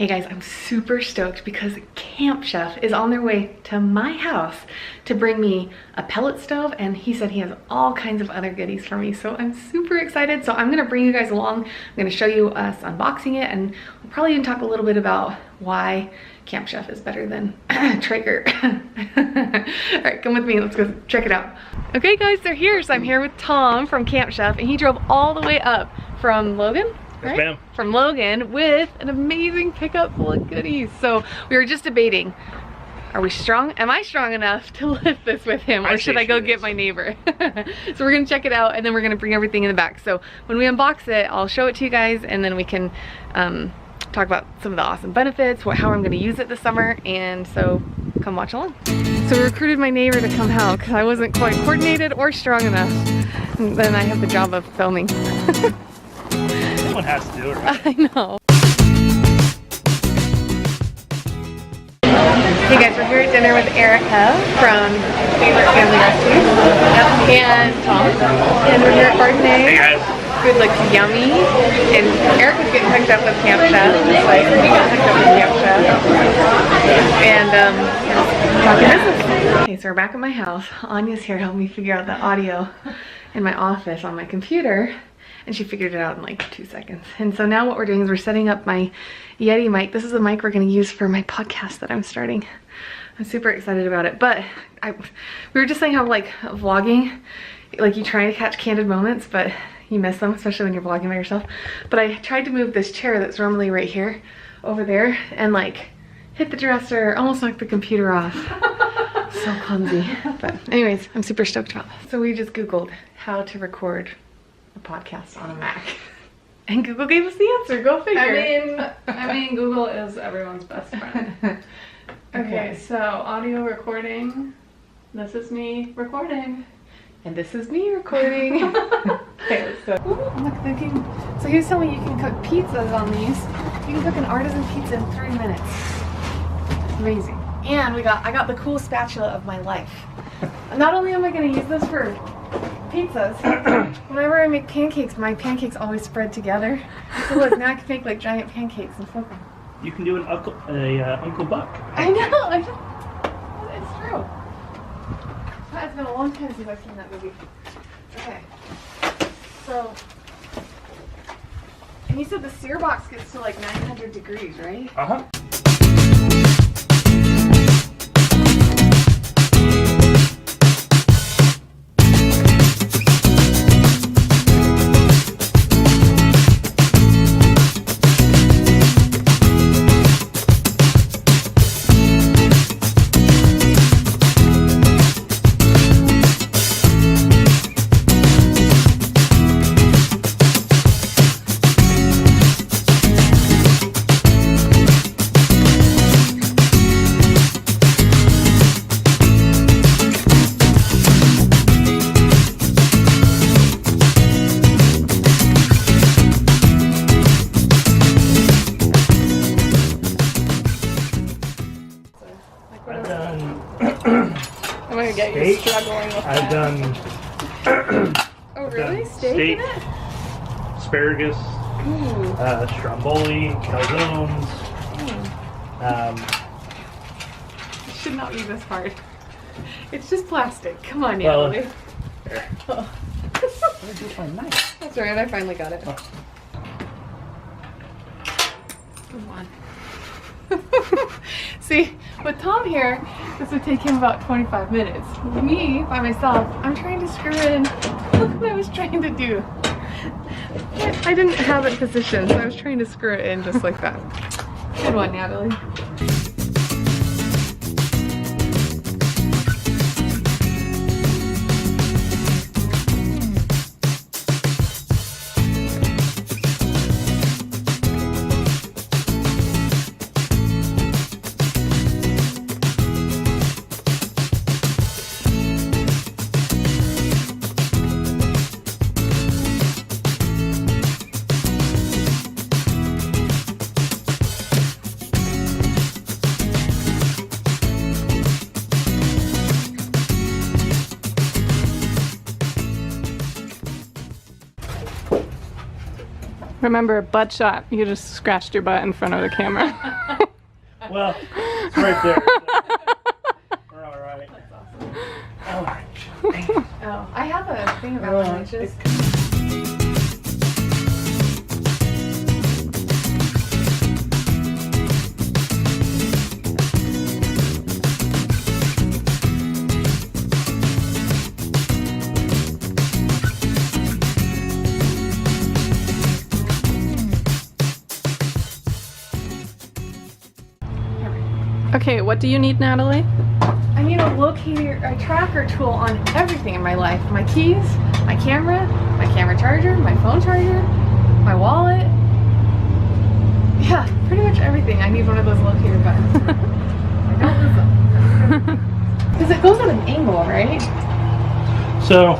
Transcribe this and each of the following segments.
Hey guys, I'm super stoked because Camp Chef is on their way to my house to bring me a pellet stove, and he said he has all kinds of other goodies for me, so I'm super excited. So I'm gonna bring you guys along. I'm gonna show you us unboxing it, and we'll probably even talk a little bit about why Camp Chef is better than Traeger. All right, come with me, let's go check it out. Okay guys, they're here. So I'm here with Tom from Camp Chef, and he drove all the way up from Logan? Right? Yes, ma'am. From Logan with an amazing pickup full of goodies. So we were just debating, are we strong? Am I strong enough to lift this with him, or should I go get my neighbor? So we're gonna check it out, and then we're gonna bring everything in the back. So when we unbox it, I'll show it to you guys, and then we can talk about some of the awesome benefits, how I'm gonna use it this summer, and so come watch along. So we recruited my neighbor to come help because I wasn't quite coordinated or strong enough. And then I have the job of filming. Someone has to do it, right? I know. Hey guys, we're here at dinner with Erica from Favorite Family Rescue. And Tom. And we're here at Bardenay. Hey guys. Food looks yummy. And Erica's getting hooked up with Camp Chef. Just like we got hooked up with Camp Chef. And talking business. Okay, so we're back at my house. Anya's here to help me figure out the audio in my office on my computer. And she figured it out in like 2 seconds. And so now what we're doing is we're setting up my Yeti mic. This is the mic we're gonna use for my podcast that I'm starting. I'm super excited about it. But we were just saying how like vlogging, like you try to catch candid moments, but you miss them, especially when you're vlogging by yourself. But I tried to move this chair that's normally right here over there and like hit the dresser, almost knocked the computer off. So clumsy. But anyways, I'm super stoked about this. So we just Googled how to record a podcast on a Mac. And Google gave us the answer, go figure. I mean Google is everyone's best friend. Okay, so audio recording. This is me recording. And this is me recording. Okay, let's go. Ooh, look, thinking. So he was telling me you can cook pizzas on these. You can cook an artisan pizza in 3 minutes. Amazing. And I got the cool spatula of my life. Not only am I gonna use this for pizzas, whenever I make pancakes, my pancakes always spread together. So look, now I can make like giant pancakes and flip them. You can do an Uncle Buck. I know. It's true. It's been a long time since I've seen that movie. Okay. So, and you said the sear box gets to like 900 degrees, right? Uh-huh. I'm gonna get you struggling with that. I've done. Oh really? Steak in it? Asparagus, stromboli, calzones. It should not be this hard. It's just plastic. Come on, Natalie. There. Oh. Where's my knife? That's right, I finally got it. Oh. Come on. See, with Tom here, this would take him about 25 minutes. With me, by myself, I'm trying to screw in. Look what I was trying to do. I didn't have it positioned, so I was trying to screw it in just like that. Good one, Natalie. Remember, butt shot. You just scratched your butt in front of the camera. Well, it's right there. We're all right. That's awesome. All right. Oh, I have a thing about lunches. Okay, what do you need, Natalie? I need a locator, a tracker tool on everything in my life. My keys, my camera charger, my phone charger, my wallet. Yeah, pretty much everything. I need one of those locator buttons. I don't lose them. Because it goes at an angle, right? So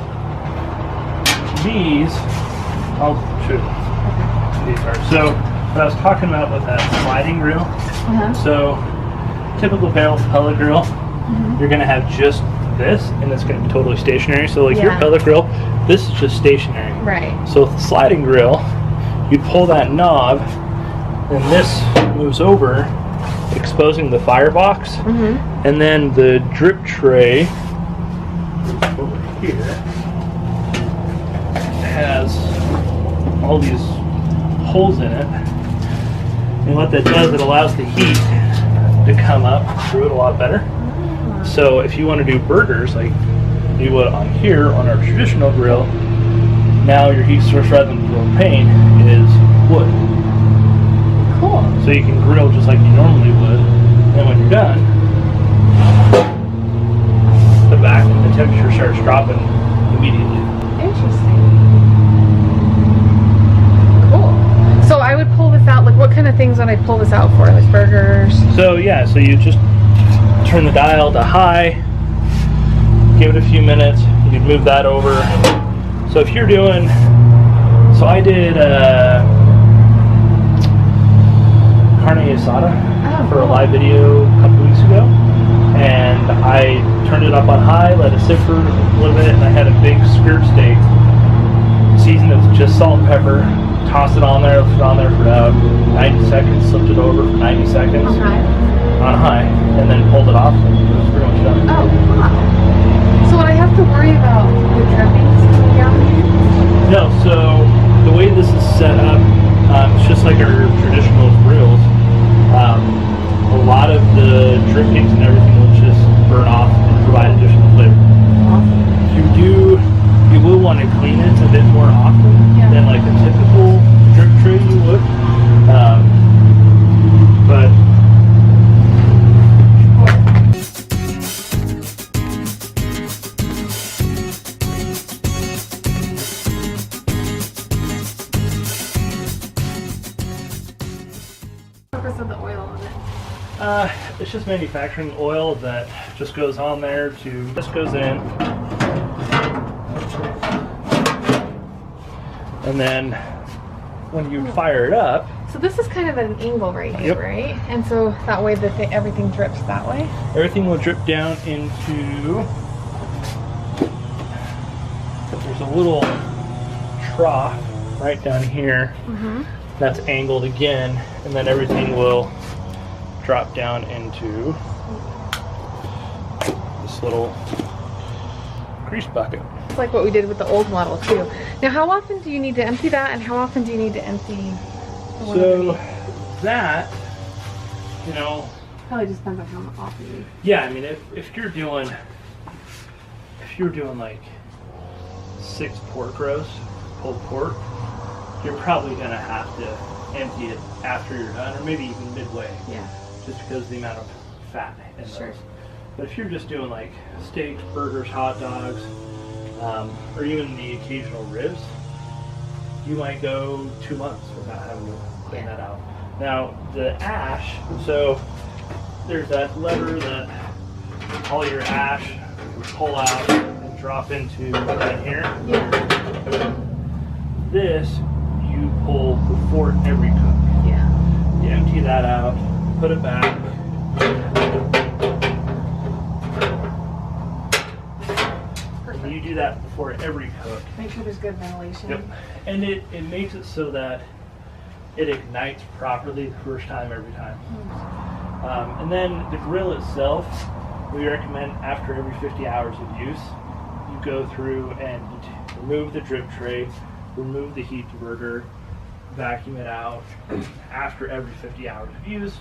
these, I'll show you. These are, so what I was talking about with that sliding grill. So typical pellet grill, you're gonna have just this, and it's gonna be totally stationary. So like your pellet grill, this is just stationary. Right. So with the sliding grill, you pull that knob, and this moves over, exposing the firebox, and then the drip tray is over here. It has all these holes in it, and what that does, it allows the heat to come up through it a lot better. So if you want to do burgers like you would on here on our traditional grill, now your heat source rather than propane is wood. Cool. So you can grill just like you normally would, and when you're done, the back and the temperature starts dropping immediately. Interesting. Cool. So I would pull this out, like what kind of things would I pull this out for? Like burgers? So yeah, so you just turn the dial to high, give it a few minutes, you can move that over. So if you're doing, so I did carne asada for a live video a couple weeks ago, and I turned it up on high, let it sit for a little bit, and I had a big skirt steak, seasoned it with just salt and pepper, tossed it on there, left it on there for about 90 seconds, slipped it over for 90 seconds on high, and then pulled it off, and it was pretty much done. Oh, wow. So would I have to worry about the drippings coming down here? No, so the way this is set up, it's just like our traditional grills. A lot of the drippings and everything will just burn off and provide additional flavor. You will want to clean it a bit more often than like a typical drip tray you would. But Purpose of the oil on it? it's just manufacturing oil that just goes on there this goes in. And then when you fire it up, So this is kind of at an angle right here, right? And so that way everything drips that way? everything will drip down into, there's a little trough right down here that's angled again, and then everything will drop down into this little grease bucket. It's like what we did with the old model too. Now how often do you need to empty that, and how often do you need to empty the one So underneath? that, you know, Probably just depends on how often you... yeah, I mean, if you're doing like 6 pork roasts, pulled pork, you're probably gonna have to empty it after you're done, or maybe even midway. Yeah. Just because of the amount of fat in Sure. those. But if you're just doing like steaks, burgers, hot dogs, or even the occasional ribs, you might go 2 months without having to clean that out. Now the ash, so there's that lever that all your ash you pull out and drop into right here. Yeah. This you pull before every cook. Yeah. You empty that out, put it back. You do that before every cook. Make sure there's good ventilation. Yep. And it makes it so that it ignites properly the first time every time. And then the grill itself, we recommend after every 50 hours of use, you go through and you remove the drip tray, remove the heat diverter, vacuum it out after every 50 hours of use.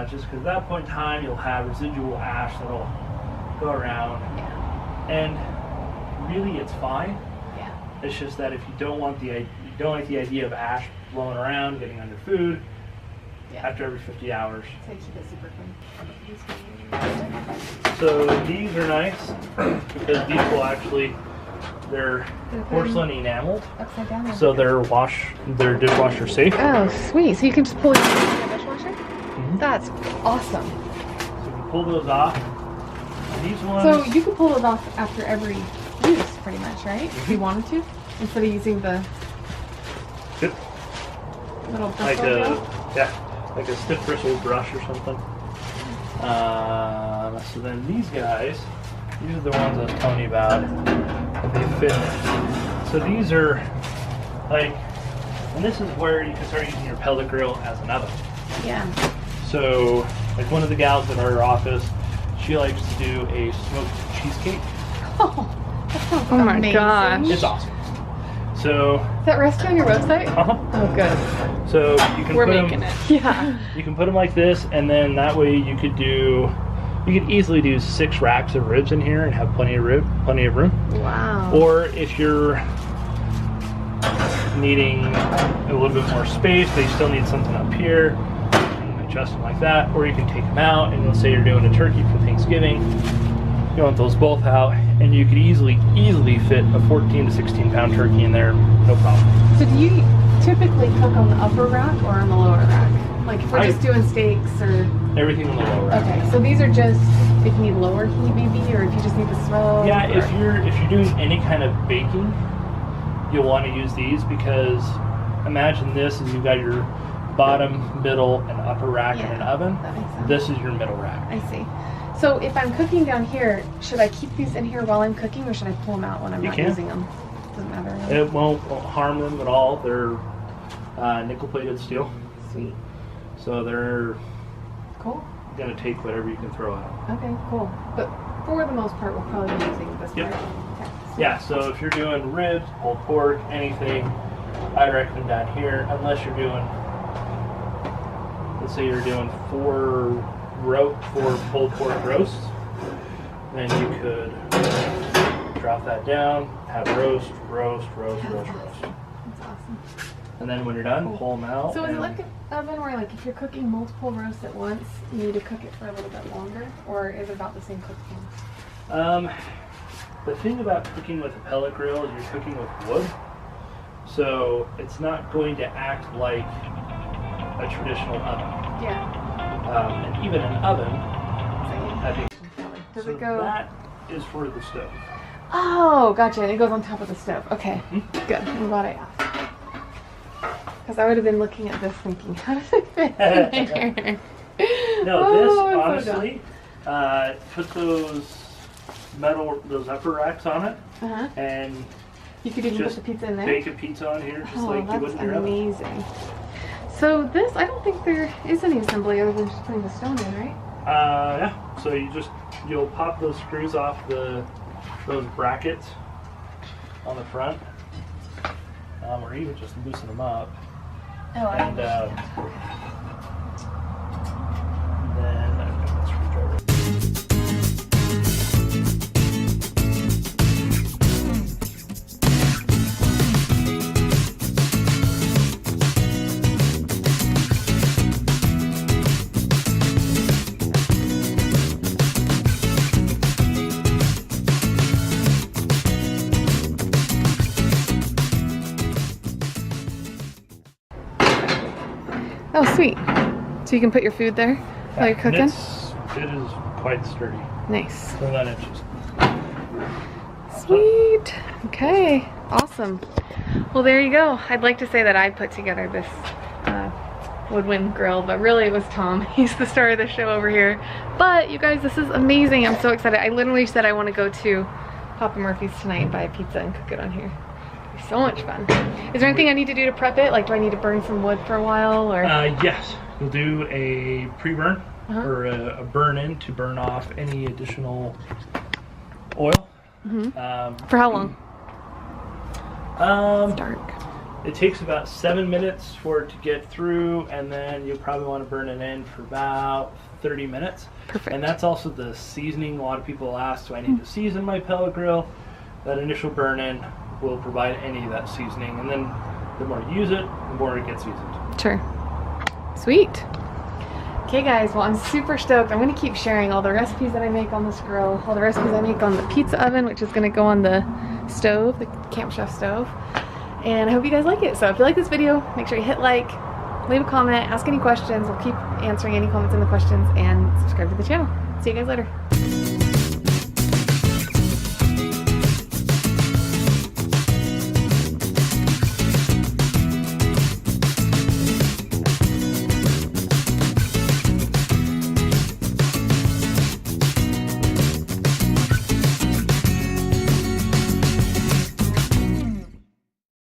Just because at that point in time you'll have residual ash that'll go around, and really it's fine. It's just that if you don't like the idea of ash blowing around, getting under food, after every 50 hours. So keep it super clean. So these are nice because these will actually, they're porcelain enameled. Upside down. So they're dishwasher safe. Oh, sweet. So you can just pull it out of the dishwasher? That's awesome. So you can pull those off. These ones. So you can pull those off after every use, pretty much, right? If you wanted to, instead of using the little bristle like a stiff bristle brush or something. So then these guys, these are the ones I was telling you about. They fit. So these are like, and this is where you can start using your pellet grill as an oven. Yeah. So like one of the gals at our office, she likes to do a smoked cheesecake. Oh, that sounds Oh my amazing. gosh. It's awesome. So Is that recipe on your website? Oh, good. So you can We're put making them, it. Yeah. You can put them like this, and then that way you could easily do 6 racks of ribs in here and have plenty of room. Wow. Or if you're needing a little bit more space, but you still need something up here, you can adjust them like that. Or you can take them out, and let's say you're doing a turkey for Thanksgiving. You want those both out, and you could easily fit a 14 to 16 pound turkey in there, no problem. So do you typically cook on the upper rack or on the lower rack? Like if we're just doing steaks or... Everything on the lower rack. Okay, so these are just if you need lower heat maybe, or if you just need the smoke. Yeah, if you're doing any kind of baking, you'll want to use these, because imagine this is you've got your bottom, middle, and upper rack in an oven. That makes sense. This is your middle rack. I see. So if I'm cooking down here, should I keep these in here while I'm cooking, or should I pull them out when I'm not using them? Doesn't matter. Really. It won't harm them at all. They're nickel-plated steel, Sweet. so they're Cool. gonna take whatever you can throw out. Okay, cool. But for the most part, we'll probably be using this Yep. part. Okay. Yeah, so if you're doing ribs, pulled pork, anything, I'd recommend down here, unless you're doing, let's say you're doing 4 pulled pork roasts, then you could drop that down, have roast. That's awesome. And then when you're done, pull them out. So is it like an oven where, like, if you're cooking multiple roasts at once, you need to cook it for a little bit longer, or is it about the same cook time? The thing about cooking with a pellet grill is you're cooking with wood, so it's not going to act like a traditional oven. Yeah. And even an oven, I think. Does So it go? that is for the stove. Oh, gotcha. And it goes on top of the stove. Okay, good. I'm glad I asked. Because I would have been looking at this thinking, how does it fit in here? No, this I'm so honestly, put those upper racks on it, and You could even put just the pizza in there? bake a pizza on here just like you would in your oven. Amazing. So this, I don't think there is any assembly other than just putting the stone in, right? Yeah. So you'll pop those screws off those brackets on the front, or even just loosen them up. Oh, I And then I've got the screwdriver. Oh, sweet. So you can put your food there while you're cooking? It is quite sturdy. Nice. 29 inches. Sweet. Okay. Awesome. Well, there you go. I'd like to say that I put together this woodwind grill, but really it was Tom. He's the star of the show over here. But you guys, this is amazing. I'm so excited. I literally said I want to go to Papa Murphy's tonight and buy a pizza and cook it on here. So much fun. Is there anything I need to do to prep it? Like, do I need to burn some wood for a while, or? Yes, you'll do a pre-burn or a burn-in to burn off any additional oil. For how long? It's dark. It takes about 7 minutes for it to get through, and then you'll probably want to burn it in for about 30 minutes. Perfect. And that's also the seasoning. A lot of people ask, do I need to season my pellet grill? That initial burn-in will provide any of that seasoning, and then the more you use it, the more it gets seasoned. Sure. Sweet. Okay guys, well I'm super stoked. I'm going to keep sharing all the recipes that I make on this grill, all the recipes I make on the pizza oven, which is going to go on the stove, the Camp Chef stove. And I hope you guys like it. So if you like this video, make sure you hit like, leave a comment, ask any questions. We'll keep answering any comments in the questions, and subscribe to the channel. See you guys later.